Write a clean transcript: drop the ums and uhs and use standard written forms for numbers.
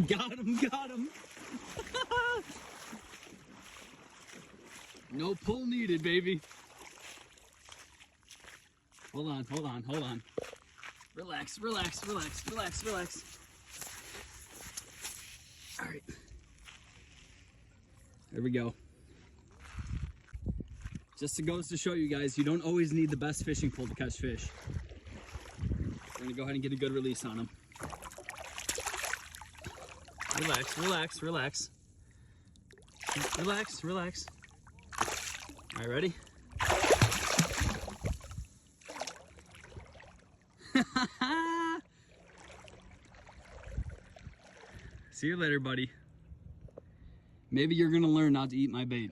Got him, got him. No pull needed, baby. Hold on, hold on, hold on. Relax, relax, relax, relax, relax. All right. There we go. Just goes to show you guys, you don't always need the best fishing pole to catch fish. We're gonna go ahead and get a good release on them. Relax, relax, relax. Relax, relax. All right, ready? See you later, buddy. Maybe you're gonna learn not to eat my bait.